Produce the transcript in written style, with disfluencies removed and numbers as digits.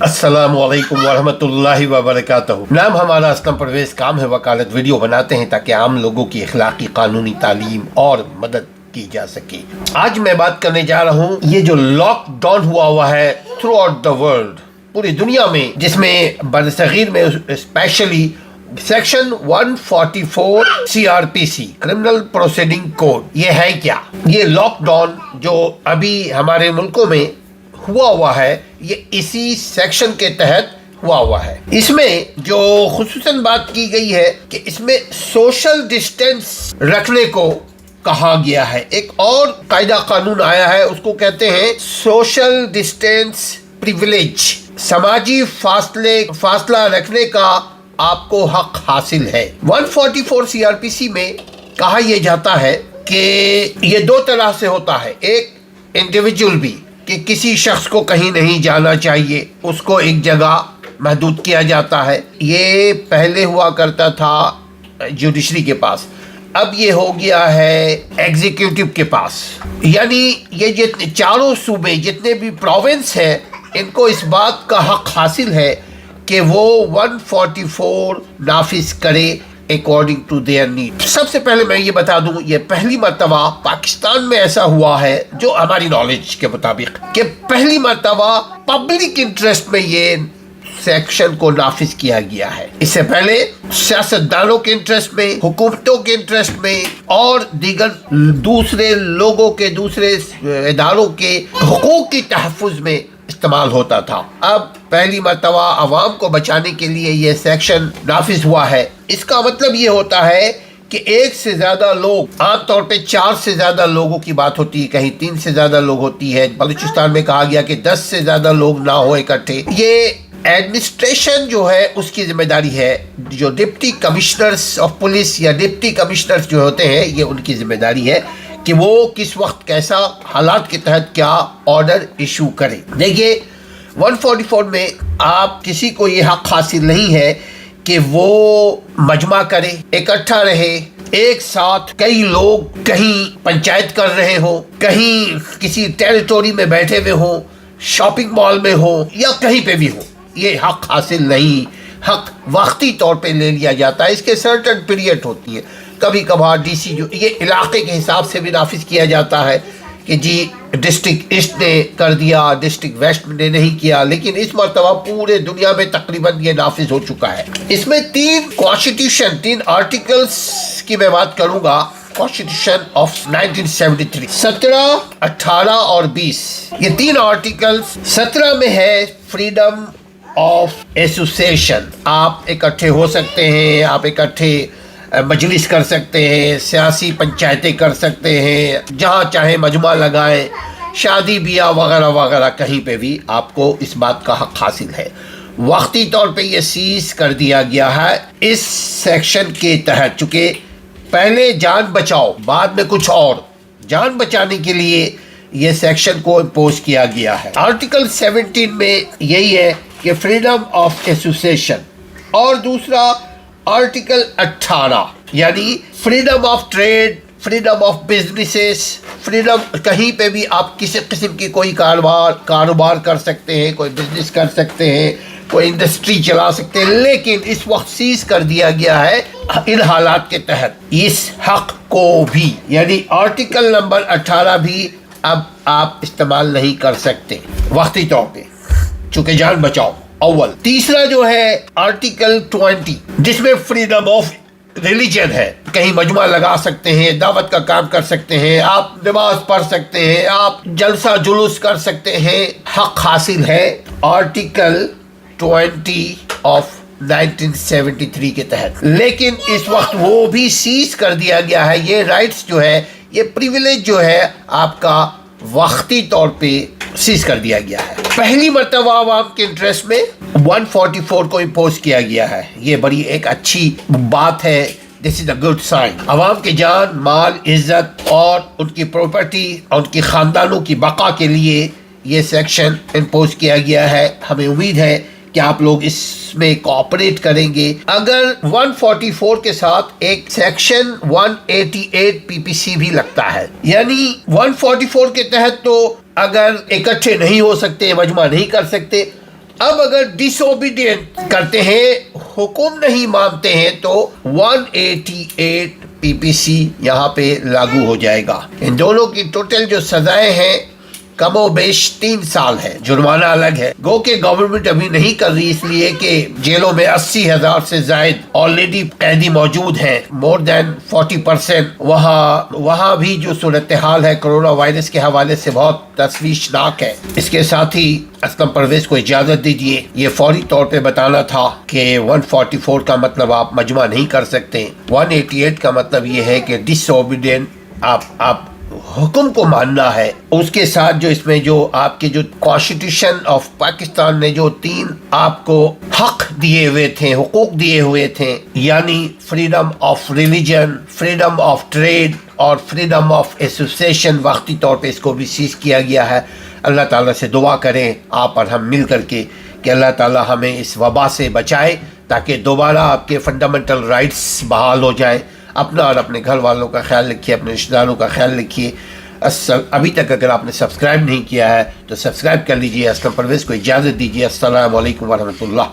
अस्सलाम वालेकुम वरहमतुल्लाहि वबरकातुहू। नाम हमारा असलम परवेज, काम है वकालत। वीडियो बनाते हैं ताकि आम लोगों की इखलाकी कानूनी तालीम और मदद की जा सके। आज मैं बात करने जा रहा हूँ ये जो लॉकडाउन हुआ है थ्रू आउट द वर्ल्ड, पूरी दुनिया में, जिसमें बरसगीर में specially section 144 CRPC criminal proceeding code, ये है क्या? ये लॉकडाउन जो अभी हमारे मुल्कों में हुआ है, ये इसी सेक्शन के तहत हुआ है। इसमें जो खुसूसन बात की गई है कि इसमें सोशल डिस्टेंस रखने को कहा गया है। एक और कायदा कानून आया है, उसको कहते हैं सोशल डिस्टेंस प्रिविलेज। समाजी फासला रखने का आपको हक हासिल है। 144 CRPC में कहा यह जाता है कि ये दो तरह से होता है। एक इंडिविजुअल भी, कि किसी शख्स को कहीं नहीं जाना चाहिए, उसको एक जगह महदूद किया जाता है। ये पहले हुआ करता था जुडिशरी के पास, अब ये हो गया है एग्जीक्यूटिव के पास। यानी ये जितने चारों सूबे, जितने भी प्रोविंस हैं, इनको इस बात का हक हासिल है कि वो 144 नाफिज करे अकॉर्डिंग टू देयर नीड। सबसे पहले मैं ये बता दूं, ये पहली मर्तबा पाकिस्तान में ऐसा हुआ है, जो हमारी नॉलेज के मुताबिक, कि पहली मर्तबा पब्लिक इंटरेस्ट में ये सेक्शन को नाफिज किया गया है। इससे पहले सियासतदानों के इंटरेस्ट में, हुकूमतों के इंटरेस्ट में और दीगर दूसरे लोगों के, दूसरे इदारों के हुकूक की तहफ़्फ़ुज़ में इस्तेमाल होता था। अब पहली मर्तबा अवाम को बचाने के लिए ये सेक्शन नाफिज हुआ है। इसका मतलब ये होता है कि एक से ज़्यादा लोग, आमतौर पे 4 से ज़्यादा लोगों की बात होती है, कहीं 3 से ज़्यादा लोग होती है। बलूचिस्तान में कहा गया कि 10 से ज़्यादा लोग ना हो इकट्ठे। ये एडमिनिस्ट्रेशन जो है उसकी जिम्मेदारी है। जो डिप्टी कमिश्नर्स ऑफ पुलिस या डिप्टी कमिश्नर्स जो होते हैं, ये उनकी जिम्मेदारी है कि वो किस वक्त कैसा हालात के तहत क्या ऑर्डर इशू करें। देखिए 144 में आप किसी को ये हक हासिल नहीं है कि वो मजमा करे, इकट्ठा रहे, एक साथ कई लोग कहीं पंचायत कर रहे हो, कहीं किसी टेरिटोरी में बैठे हुए हो, शॉपिंग मॉल में हो या कहीं पे भी हो, ये हक हासिल नहीं। हक वक्ती तौर पे ले लिया जाता है, इसके सर्टेन पीरियड होती है। कभी कभार DC जो ये इलाके के हिसाब से भी नाफिज किया जाता है कि जी डिस्ट्रिक्ट ईस्ट ने कर दिया, डिस्ट्रिक्ट वेस्ट ने नहीं किया, लेकिन इस मरतबा पूरे दुनिया में तकरीबन ये नाफिज हो चुका है। इसमें 3 आर्टिकल्स की मैं बात करूंगा। कॉन्स्टिट्यूशन ऑफ 1973, 17, 18 और 20, ये 3 आर्टिकल्स। 17 में है फ्रीडम ऑफ एसोसिएशन, आप इकट्ठे हो सकते हैं, आप इकट्ठे मजलिस कर सकते हैं, सियासी पंचायतें कर सकते हैं, जहाँ चाहे मजमा लगाएं, शादी ब्याह वगैरह वगैरह, कहीं पे भी आपको इस बात का हक हासिल है। वक्ती तौर पे ये सीज कर दिया गया है इस सेक्शन के तहत, चूँकि पहले जान बचाओ बाद में कुछ और, जान बचाने के लिए ये सेक्शन को इम्पोज किया गया है। आर्टिकल 17 में यही है कि फ्रीडम ऑफ एसोसिएशन, और दूसरा आर्टिकल 18 यानी freedom of trade, freedom of businesses, freedom, कहीं पे भी आप किसी किस्म की कोई कारोबार कर सकते हैं, कोई बिजनेस कर सकते हैं, कोई इंडस्ट्री चला सकते हैं। लेकिन इस वक्त सीज कर दिया गया है इन हालात के तहत इस हक को भी, यानी आर्टिकल नंबर 18 भी अब आप इस्तेमाल नहीं कर सकते वक्ती तौर पे, चूँकि जान बचाओ अव्वल। तीसरा जो है आर्टिकल 20, जिसमें फ्रीडम ऑफ रिलीजन है, कहीं मजमा लगा सकते हैं, दावत का काम कर सकते हैं, आप नमाज पढ़ सकते हैं, आप जलसा जुलूस कर सकते हैं, हक हासिल है आर्टिकल 20 ऑफ 1973 के तहत। लेकिन इस वक्त वो भी सीज कर दिया गया है। ये राइट्स जो है, ये प्रिविलेज जो है, आपका वक्ती तौर पे सीज कर दिया गया है। पहली मर्तबा अवाम के इंटरेस्ट में 144 को इम्पोज किया गया है। ये बड़ी एक अच्छी बात है। This is a good sign. अवाम के जान, माल, इज्जत और उनकी प्रॉपर्टी और उनकी खानदानों की बका के लिए ये सेक्शन इम्पोज किया गया है। हमें उम्मीद है कि आप लोग इसमें कोऑपरेट करेंगे। अगर 144 के साथ एक सेक्शन 188 PPC भी लगता है, यानी 144 के तहत तो अगर इकट्ठे नहीं हो सकते, मजमा नहीं कर सकते, اب اگر ڈس اوبیڈینٹ کرتے ہیں، حکم نہیں مانتے ہیں، تو 188 پی پی سی یہاں پہ لاگو ہو جائے گا۔ ان دونوں کی ٹوٹل جو سزائیں ہیں کم و بیش 3 سال ہے، جرمانہ الگ ہے۔ گو کہ گورنمنٹ ابھی نہیں کر رہی، اس لیے کہ جیلوں میں 80,000 سے زائد آلریڈی قیدی موجود ہیں، مور دین 40%۔ وہاں بھی جو صورتحال ہے کرونا وائرس کے حوالے سے بہت تشویشناک ہے۔ اس کے ساتھ ہی اسلم پرویز کو اجازت دیجیے یہ فوری طور پہ بتانا تھا کہ 144 کا مطلب آپ مجمع نہیں کر سکتے، 188 کا مطلب یہ ہے کہ ڈس اوبیڈینٹ آپ حکم کو ماننا ہے۔ اس کے ساتھ جو اس میں جو آپ کے جو کانسٹیٹیوشن آف پاکستان نے جو 3 آپ کو حق دیے ہوئے تھے، حقوق دیے ہوئے تھے، یعنی freedom of religion, freedom of trade اور فریڈم آف ایسوسیشن، وقتی طور پہ اس کو بھی سیز کیا گیا ہے۔ اللہ تعالیٰ سے دعا کریں آپ اور ہم مل کر کے کہ اللہ تعالیٰ ہمیں اس وبا سے بچائے تاکہ دوبارہ آپ کے فنڈامنٹل رائٹس بحال ہو جائیں۔ اپنا اور اپنے گھر والوں کا خیال رکھیے، اپنے رشتہ داروں کا خیال رکھیے۔ ابھی تک اگر آپ نے سبسکرائب نہیں کیا ہے تو سبسکرائب کر لیجیے۔ اسلم پرویز کو اجازت دیجیے۔ السلام علیکم ورحمۃ اللہ۔